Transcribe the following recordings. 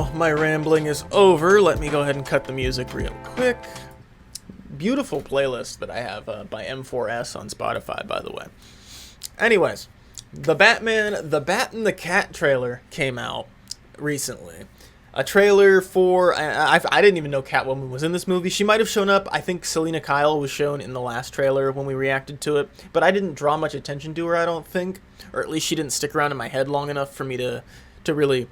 now my rambling is over, let me go ahead and cut the music real quick. Beautiful playlist that I have by M4S on Spotify, by the way. Anyways, the Batman, the Bat and the Cat trailer came out recently. A trailer for, I didn't even know Catwoman was in this movie. She might have shown up. I think Selena Kyle was shown in the last trailer when we reacted to it. But I didn't draw much attention to her, I don't think. Or at least she didn't stick around in my head long enough for me to really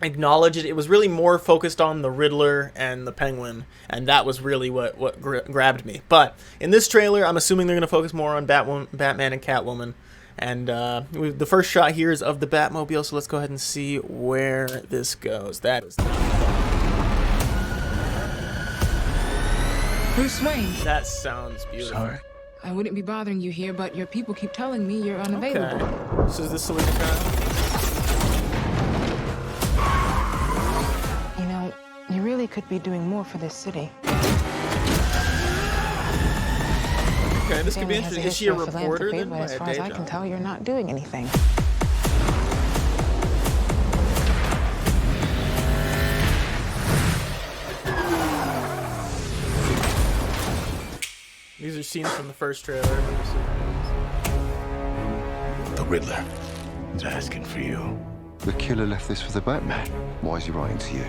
acknowledge it. It was really more focused on the Riddler and the Penguin. And that was really what grabbed me. But in this trailer, I'm assuming they're going to focus more on Batman and Catwoman. And the first shot here is of the Batmobile, so let's go ahead and see where this goes. That is Bruce Wayne. That sounds beautiful. Sorry. I wouldn't be bothering you here, but your people keep telling me you're unavailable. Okay. So is this Selena Kyle? You know, you really could be doing more for this city. Okay, this could be Family has interesting. Is she a history of reporter philanthropy, then? but as far as I can tell, you're not doing anything. These are scenes from the first trailer. The Riddler is asking for you. The killer left this for the Batman. Why is he writing to you?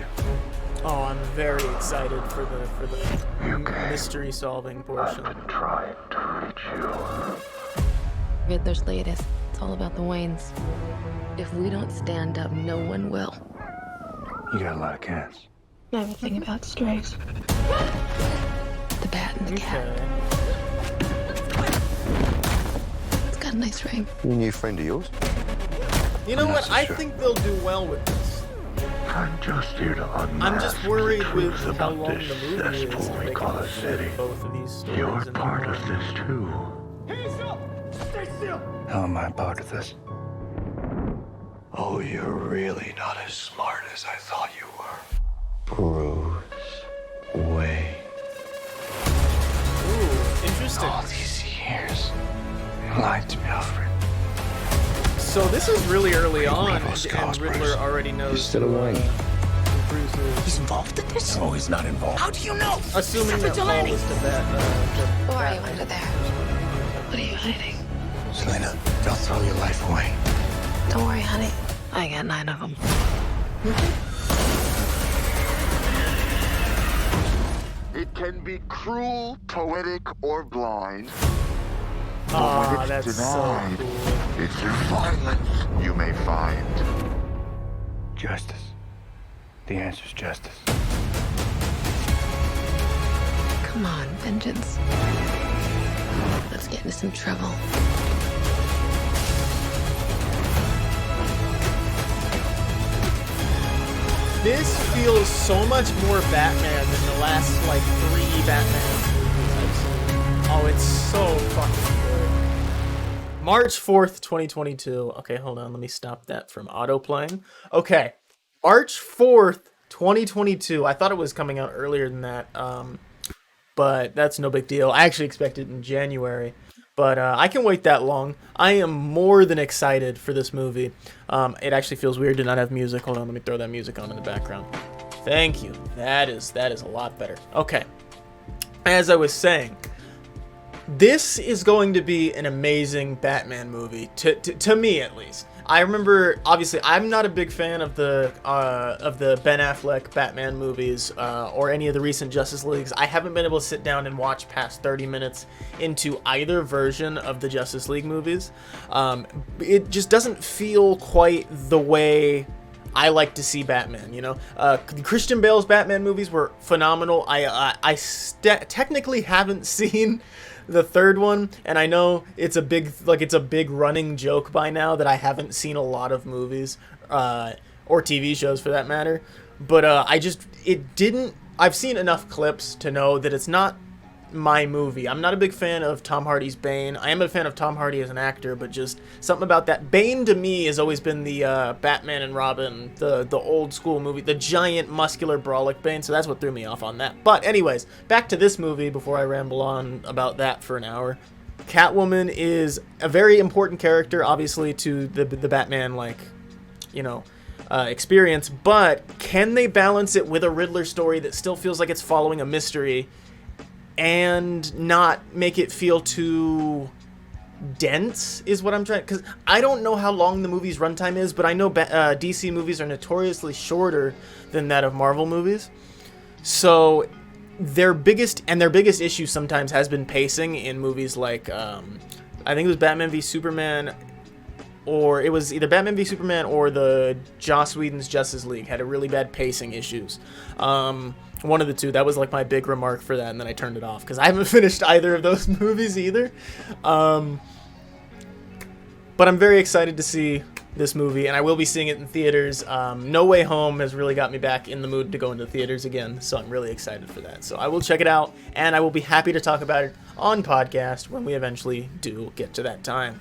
Oh, I'm very excited for the mystery solving portion. I've been trying to reach you. Riddler's latest. It's all about the Waynes. If we don't stand up, no one will. You got a lot of cats. I have a thing about strays. The Bat and the Cat. It's got a nice ring. A new friend of yours? You know I'm not what? so I sure. think they'll do well with this. I'm just here to unmask I'm just worried the with truth how about long this the movie is. cesspool if we they call can a fit city. both of these stories You're in part one. of this too. How am I part of this? Oh, you're really not as smart as I thought you were. Bruce Wayne. Ooh, interesting. All these years, you lied to me, Alfred. So this is really early on, Riddler's and cause, Riddler Bruce. already knows He's still away. who Bruce is. He's involved in this? No, he's not involved. How do you know? Assuming that Paul is to that. Why are you under there? What are you hiding? Selena, don't throw your life away. Don't worry, honey. I got 9 of them. It can be cruel, poetic, or blind. Oh, When that's it's so denied, cool. it's your violence you may find. Justice. The answer's justice. Come on, vengeance. Let's get into some trouble. This feels so much more Batman than the last, like, 3 Batman movies I've seen. Oh, it's so fucking good. March 4th, 2022. Okay, hold on. Let me stop that from auto-playing. Okay. March 4th, 2022. I thought it was coming out earlier than that, but that's no big deal. I actually expect it in January. But I can wait that long. I am more than excited for this movie. It actually feels weird to not have music. Hold on, let me throw that music on in the background. Thank you. That is a lot better. Okay. As I was saying, this is going to be an amazing Batman movie, to me at least. I remember, obviously, I'm not a big fan of the Ben Affleck Batman movies or any of the recent Justice Leagues. I haven't been able to sit down and watch past 30 minutes into either version of the Justice League movies. It just doesn't feel quite the way I like to see Batman, you know? Christian Bale's Batman movies were phenomenal. I technically haven't seen the third one, and I know it's a big running joke by now that I haven't seen a lot of movies or TV shows for that matter, but I've seen enough clips to know that it's not my movie. I'm not a big fan of Tom Hardy's Bane. I am a fan of Tom Hardy as an actor, but just something about that. Bane to me has always been the Batman and Robin, the old school movie, the giant muscular brolic Bane, so that's what threw me off on that. But anyways, back to this movie before I ramble on about that for an hour. Catwoman is a very important character, obviously, to the Batman, like, you know, experience, but can they balance it with a Riddler story that still feels like it's following a mystery and not make it feel too dense is what I'm trying, because I don't know how long the movie's runtime is, but I know DC movies are notoriously shorter than that of Marvel movies. So their biggest issue sometimes has been pacing in movies like I think it was Batman v Superman, or it was either Batman v Superman or the Joss Whedon's Justice League had a really bad pacing issues. One of the two. That was like my big remark for that, and then I turned it off because I haven't finished either of those movies either. But I'm very excited to see this movie, and I will be seeing it in theaters. No Way Home has really got me back in the mood to go into theaters again, so I'm really excited for that. So I will check it out, and I will be happy to talk about it on podcast when we eventually do get to that time.